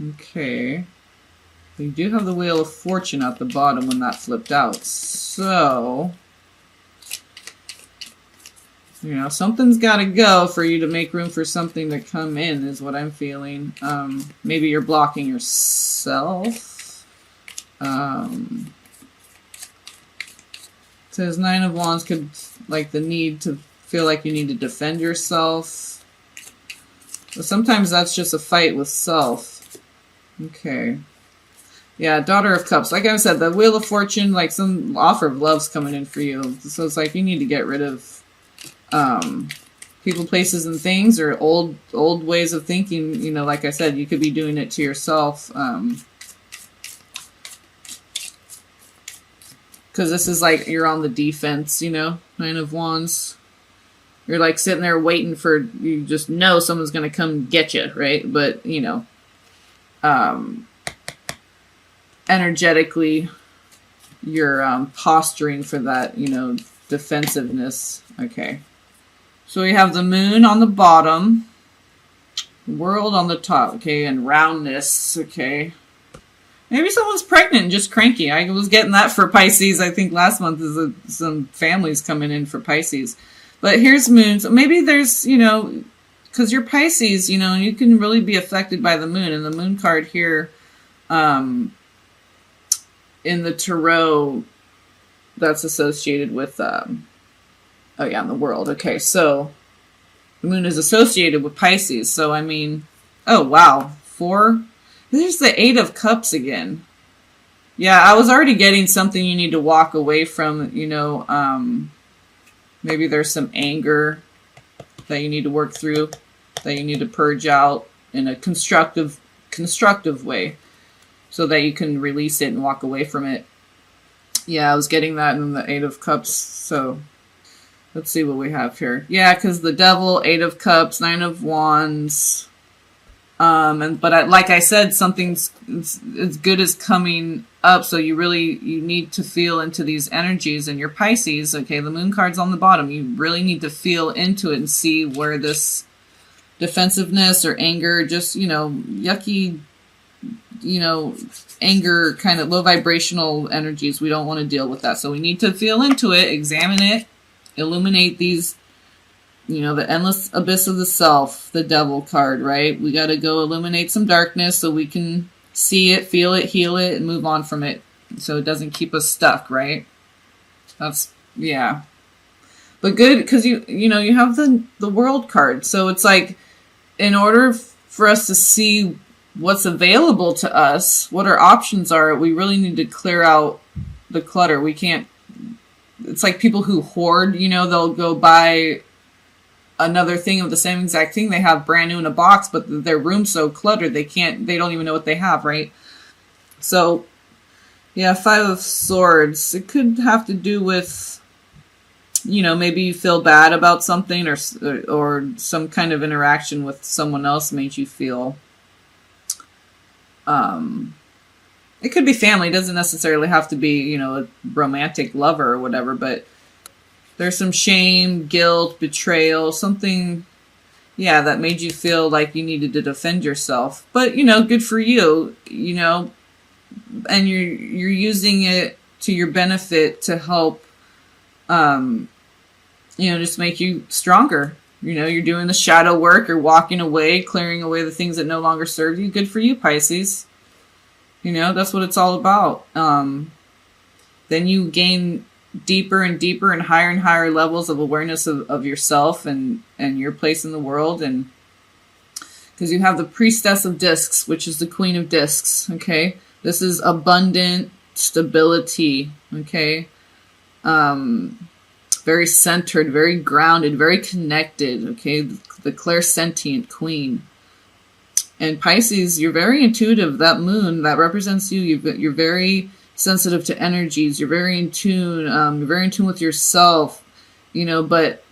Okay. You do have the Wheel of Fortune at the bottom when that flipped out. So, you know, something's got to go for you to make room for something to come in, is what I'm feeling. Maybe you're blocking yourself. Says Nine of Wands could, like, the need to feel like you need to defend yourself. But sometimes that's just a fight with self. Okay. Yeah, Daughter of Cups. Like I said, the Wheel of Fortune, like some offer of love's coming in for you. So it's like you need to get rid of people, places, and things, or old ways of thinking. You know, like I said, you could be doing it to yourself. Because this is like you're on the defense, you know, Nine of Wands. You're like sitting there waiting for, you just know someone's going to come get you, right? But, you know, energetically, you're posturing for that, you know, defensiveness. Okay. So we have the Moon on the bottom, World on the top, okay, and roundness, okay. Maybe someone's pregnant and just cranky. I was getting that for Pisces. I think last month is some families coming in for Pisces. But here's Moon. So maybe there's, you know, because you're Pisces, you know, you can really be affected by the Moon. And the Moon card here in the Tarot, that's associated with, oh yeah, in the World. Okay, so the Moon is associated with Pisces. So, I mean, oh, wow. 4. There's the 8 of Cups again. Yeah, I was already getting something you need to walk away from, you know, maybe there's some anger that you need to work through, that you need to purge out in a constructive way so that you can release it and walk away from it. Yeah, I was getting that in the 8 of Cups, so let's see what we have here. Yeah, because the Devil, 8 of Cups, 9 of Wands. But like I said, something's as good as coming up. So you need to feel into these energies, and your Pisces, okay, the Moon card's on the bottom. You really need to feel into it and see where this defensiveness or anger, just, you know, yucky, you know, anger, kind of low vibrational energies. We don't want to deal with that. So we need to feel into it, examine it, illuminate these, you know, the endless abyss of the self, the Devil card, right? We got to go illuminate some darkness so we can see it, feel it, heal it, and move on from it so it doesn't keep us stuck, right? That's, yeah. But good, because you know, you have the World card. So it's like, in order for us to see what's available to us, what our options are, we really need to clear out the clutter. We can't, it's like people who hoard, you know, they'll go buy another thing of the same exact thing they have brand new in a box, but their room's so cluttered they don't even know what they have, right? So yeah, 5 of Swords, it could have to do with, you know, maybe you feel bad about something, or some kind of interaction with someone else made you feel, it could be family, it doesn't necessarily have to be, you know, a romantic lover or whatever, but there's some shame, guilt, betrayal, something, yeah, that made you feel like you needed to defend yourself. But, you know, good for you, you know, and you're using it to your benefit to help, you know, just make you stronger. You know, you're doing the shadow work, you're walking away, clearing away the things that no longer serve you. Good for you, Pisces. You know, that's what it's all about. Then you gain deeper and deeper and higher levels of awareness of yourself and your place in the world. And because you have the Priestess of Discs, which is the Queen of Discs, okay? This is abundant stability, okay? Very centered, very grounded, very connected, okay? The clairsentient queen. And Pisces, you're very intuitive. That Moon, that represents you. You're very sensitive to energies. You're very in tune. You're very in tune with yourself, you know, but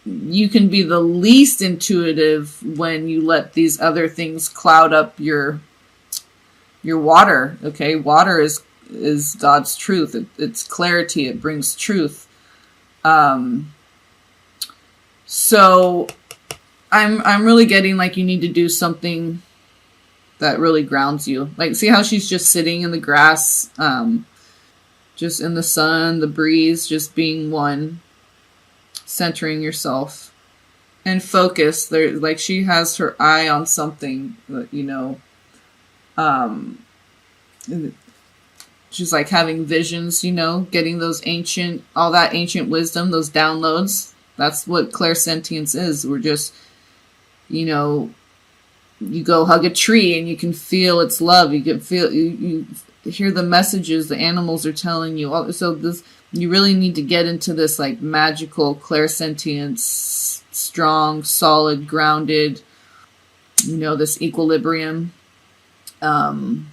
you can be the least intuitive when you let these other things cloud up your water, okay? Water is God's truth. It's clarity. It brings truth. So I'm really getting like you need to do something that really grounds you. Like, see how she's just sitting in the grass, just in the sun, the breeze, just being one, centering yourself and focus. There, like, she has her eye on something, you know. She's like having visions, you know, getting those all that ancient wisdom, those downloads. That's what clairsentience is. We're just, you know, you go hug a tree and you can feel its love. You can feel, you hear the messages the animals are telling you. So this, you really need to get into this like magical clairsentience, strong, solid, grounded, you know, this equilibrium, you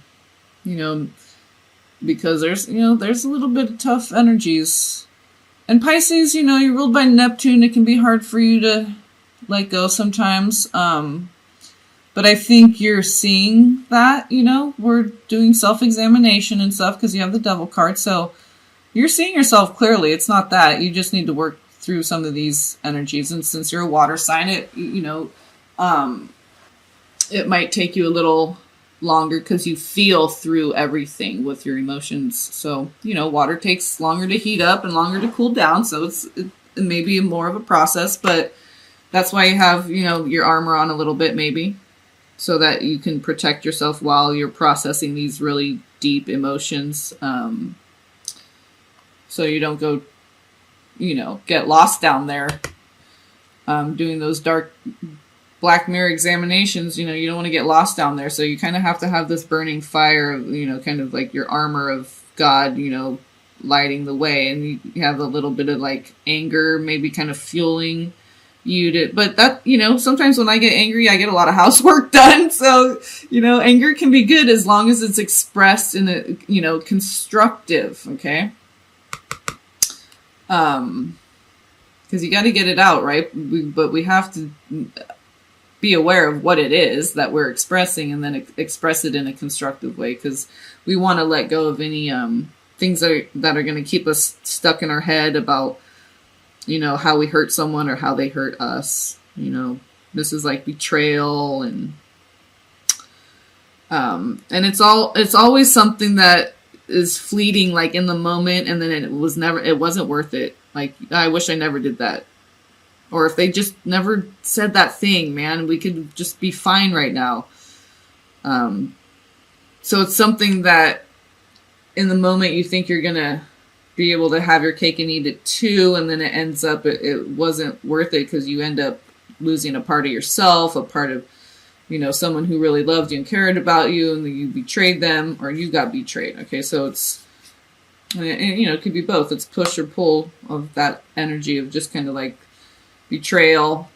know, because there's, you know, there's a little bit of tough energies. And Pisces, you know, you're ruled by Neptune. It can be hard for you to let go sometimes. But I think you're seeing that, you know, we're doing self-examination and stuff because you have the Devil card. So you're seeing yourself clearly. It's not that. You just need to work through some of these energies. And since you're a water sign, it, you know, it might take you a little longer because you feel through everything with your emotions. So, you know, water takes longer to heat up and longer to cool down. So it may be more of a process, but that's why you have, you know, your armor on a little bit maybe, so that you can protect yourself while you're processing these really deep emotions. So you don't go, you know, get lost down there doing those dark Black Mirror examinations. You know, you don't want to get lost down there. So you kind of have to have this burning fire, you know, kind of like your armor of God, you know, lighting the way. And you have a little bit of like anger, maybe kind of fueling you to, but that, you know, sometimes when I get angry, I get a lot of housework done. So, you know, anger can be good as long as it's expressed in a, you know, constructive, okay? Because you got to get it out, right? But we have to be aware of what it is that we're expressing and then express it in a constructive way, because we want to let go of any things that are going to keep us stuck in our head about, you know, how we hurt someone or how they hurt us. You know, this is like betrayal and it's always something that is fleeting, like in the moment, and then it wasn't worth it. Like, I wish I never did that. Or if they just never said that thing, man, we could just be fine right now. So it's something that in the moment you think you're going to be able to have your cake and eat it too, and then it ends up, it wasn't worth it because you end up losing a part of yourself, a part of, you know, someone who really loved you and cared about you, and then you betrayed them, or you got betrayed. Okay, so it's, and, you know, it could be both. It's push or pull of that energy of just kind of like betrayal,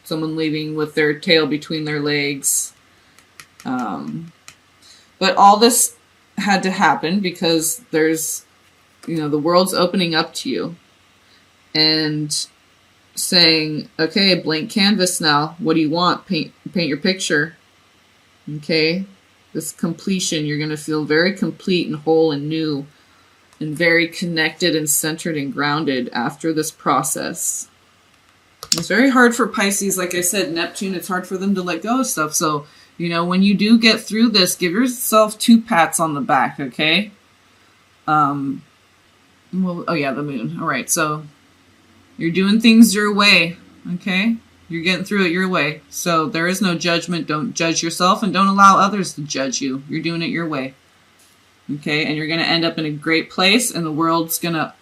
someone leaving with their tail between their legs. But all this had to happen because there's, you know, the world's opening up to you and saying, okay, blank canvas now. What do you want? Paint your picture. Okay. This completion, you're going to feel very complete and whole and new and very connected and centered and grounded after this process. It's very hard for Pisces. Like I said, Neptune, it's hard for them to let go of stuff. So, you know, when you do get through this, give yourself 2 pats on the back. Okay. Well, oh yeah, the moon. All right. So you're doing things your way. Okay. You're getting through it your way. So there is no judgment. Don't judge yourself and don't allow others to judge you. You're doing it your way. Okay. And you're going to end up in a great place, and the world's going to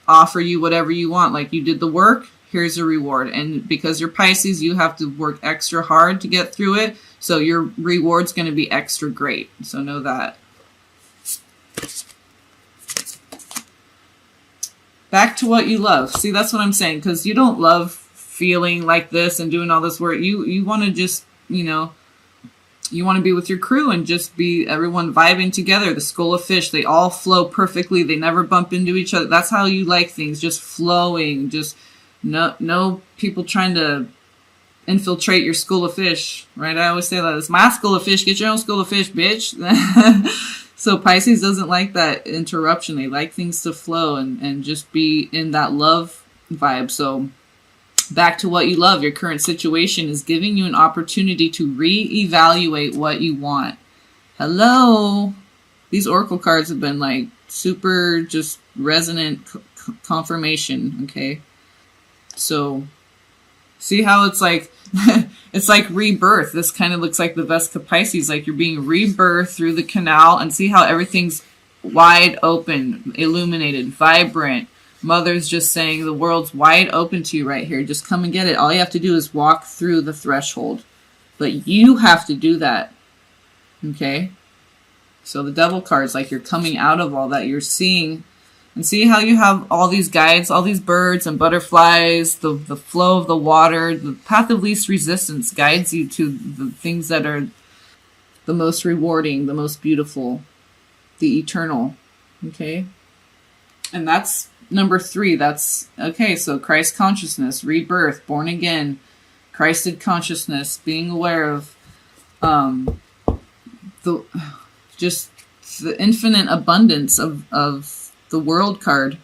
offer you whatever you want. Like, you did the work. Here's a reward. And because you're Pisces, you have to work extra hard to get through it. So your reward's going to be extra great. So know that. Back to what you love. See, that's what I'm saying. Because you don't love feeling like this and doing all this work. You want to just, you know, you want to be with your crew and just be everyone vibing together. The school of fish, they all flow perfectly. They never bump into each other. That's how you like things. Just flowing. Just no people trying to infiltrate your school of fish, right? I always say that. It's my school of fish. Get your own school of fish, bitch. So Pisces doesn't like that interruption. They like things to flow and just be in that love vibe. So back to what you love. Your current situation is giving you an opportunity to reevaluate what you want. Hello. These oracle cards have been like super just resonant confirmation, okay? So see how it's like it's like rebirth. This kind of looks like the Vesca Pisces, like you're being rebirthed through the canal, and see how everything's wide open, illuminated, vibrant. Mother's just saying the world's wide open to you right here. Just come and get it. All you have to do is walk through the threshold. But you have to do that. Okay? So the Devil card's like you're coming out of all that. You're seeing, and see how you have all these guides, all these birds and butterflies, the flow of the water, the path of least resistance guides you to the things that are the most rewarding, the most beautiful, the eternal. Okay? And that's number 3. That's, okay, so Christ consciousness, rebirth, born again, Christed consciousness, being aware of the infinite abundance of the world card.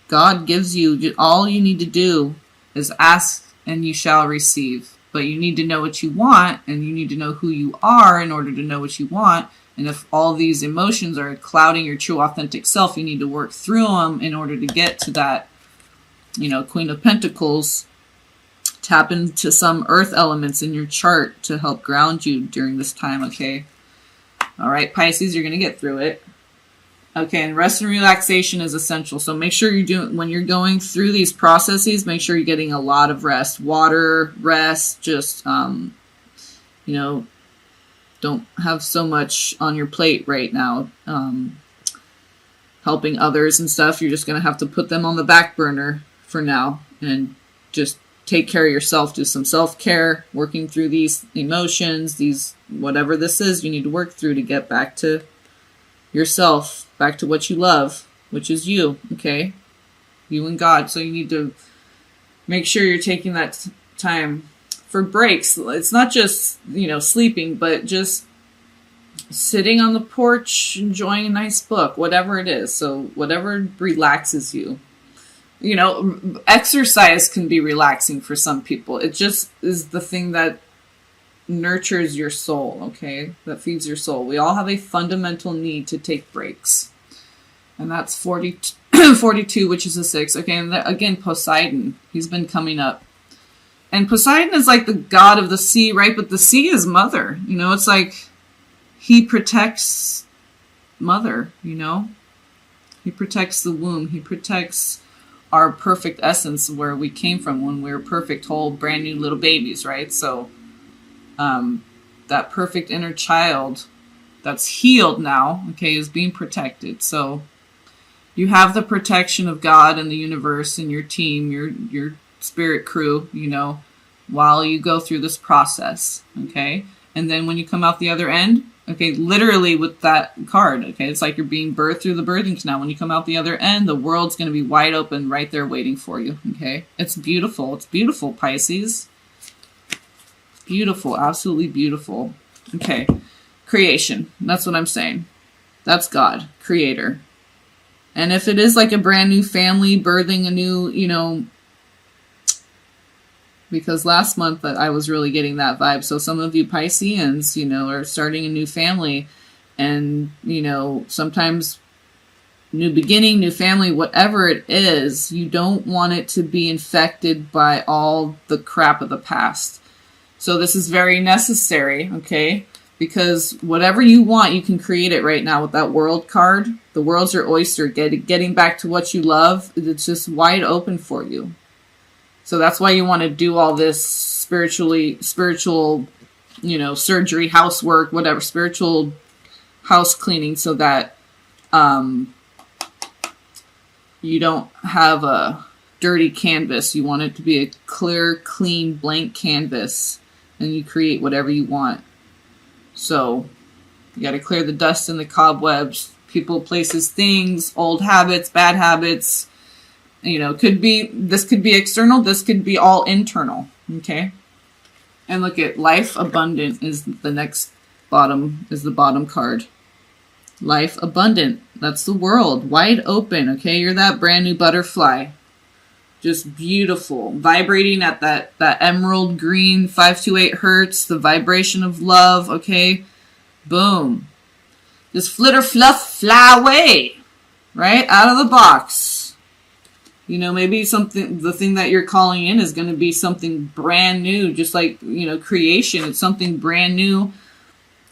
God gives you, all you need to do is ask and you shall receive. But you need to know what you want, and you need to know who you are in order to know what you want. And if all these emotions are clouding your true authentic self, you need to work through them in order to get to that, Queen of Pentacles. Tap into some earth elements in your chart to help ground you during this time, okay? All right, Pisces, you're going to get through it. Okay, and rest and relaxation is essential. So make sure you're doing, when you're going through these processes, make sure you're getting a lot of rest. Water, rest, just, don't have so much on your plate right now. Helping others and stuff, you're just going to have to put them on the back burner for now and just take care of yourself. Do some self-care, working through these emotions, these, whatever this is, you need to work through to get back to yourself, back to what you love, which is you, okay? You and God. So you need to make sure you're taking that time for breaks. It's not just, sleeping, but just sitting on the porch, enjoying a nice book, whatever it is. So whatever relaxes you. Exercise can be relaxing for some people. It just is the thing that nurtures your soul, okay? That feeds your soul. We all have a fundamental need to take breaks. And that's 42, which is a 6. Okay, and again, Poseidon. He's been coming up. And Poseidon is like the god of the sea, right? But the sea is mother. It's like he protects mother, He protects the womb. He protects our perfect essence, where we came from when we were perfect, whole, brand new little babies, right? So that perfect inner child that's healed now, okay, is being protected. So you have the protection of God and the universe and your team, your spirit crew, while you go through this process, okay? And then when you come out the other end, okay, literally with that card, okay, it's like you're being birthed through the birthing canal. When you come out the other end, the world's going to be wide open right there waiting for you, okay? It's beautiful. It's beautiful, Pisces. Beautiful, absolutely beautiful. Okay, creation. That's what I'm saying. That's God, creator. And if it is like a brand new family, birthing a new, because last month I was really getting that vibe. So some of you Pisceans, are starting a new family, and, sometimes new beginning, new family, whatever it is, you don't want it to be infected by all the crap of the past. So this is very necessary, okay? Because whatever you want, you can create it right now with that world card. The world's your oyster. Getting back to what you love, it's just wide open for you. So that's why you want to do all this spiritual, surgery, housework, whatever, spiritual house cleaning, so that you don't have a dirty canvas. You want it to be a clear, clean, blank canvas, and you create whatever you want. So you got to clear the dust and the cobwebs, people, places, things, old habits, bad habits. This could be external, this could be all internal, okay? And look at life abundant is the next bottom, is the bottom card. Life abundant, that's the world, wide open, okay? You're that brand new butterfly. Just beautiful, vibrating at that emerald green 528 hertz, the vibration of love, okay? Boom. Just flitter, fluff, fly away. Right? Out of the box. You know, maybe the thing that you're calling in is going to be something brand new. Just like, you know, creation. It's something brand new.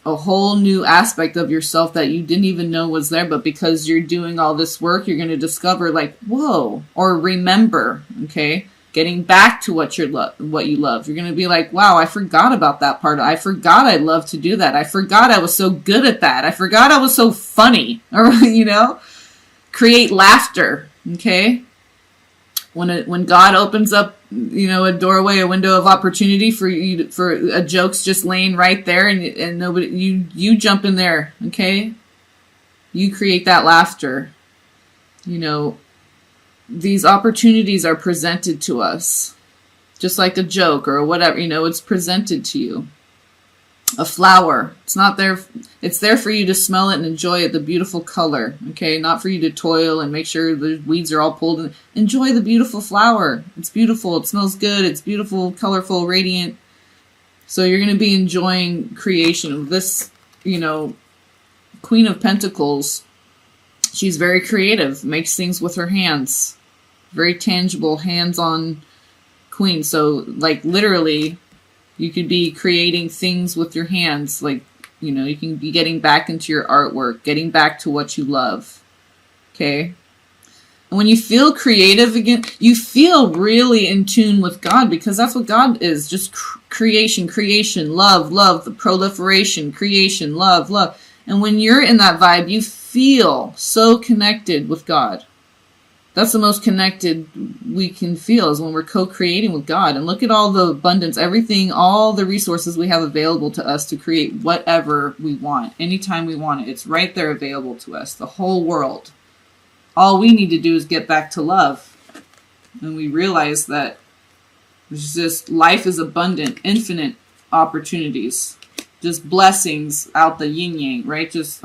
A whole new aspect of yourself that you didn't even know was there. But because you're doing all this work, you're going to discover like, whoa. Or remember. Okay? Getting back to what you love. You're going to be like, wow, I forgot about that part. I forgot I loved to do that. I forgot I was so good at that. I forgot I was so funny. Or, you know, create laughter. Okay. When God opens up, you know, a doorway, a window of opportunity for a joke's just laying right there, and nobody, you jump in there. Okay. You create that laughter. You know, these opportunities are presented to us just like a joke or whatever, you know, it's presented to you. A flower, it's not there. It's there for you to smell it and enjoy it, the beautiful color. Okay. Not for you to toil and make sure the weeds are all pulled in. Enjoy the beautiful flower. It's beautiful. It smells good. It's beautiful, colorful, radiant. So you're going to be enjoying creation of this, you know, Queen of Pentacles. She's very creative, makes things with her hands. Very tangible, hands-on queen. So, like, literally, you could be creating things with your hands. Like, you know, you can be getting back into your artwork, getting back to what you love. Okay? And when you feel creative again, you feel really in tune with God, because that's what God is. Just creation, love, the proliferation, creation, love. And when you're in that vibe, you feel so connected with God. That's the most connected we can feel, is when we're co-creating with God. And look at all the abundance, everything, all the resources we have available to us to create whatever we want. Anytime we want it. It's right there available to us. The whole world. All we need to do is get back to love. And we realize that it's just, life is abundant, infinite opportunities. Just blessings out the yin yang, right? Just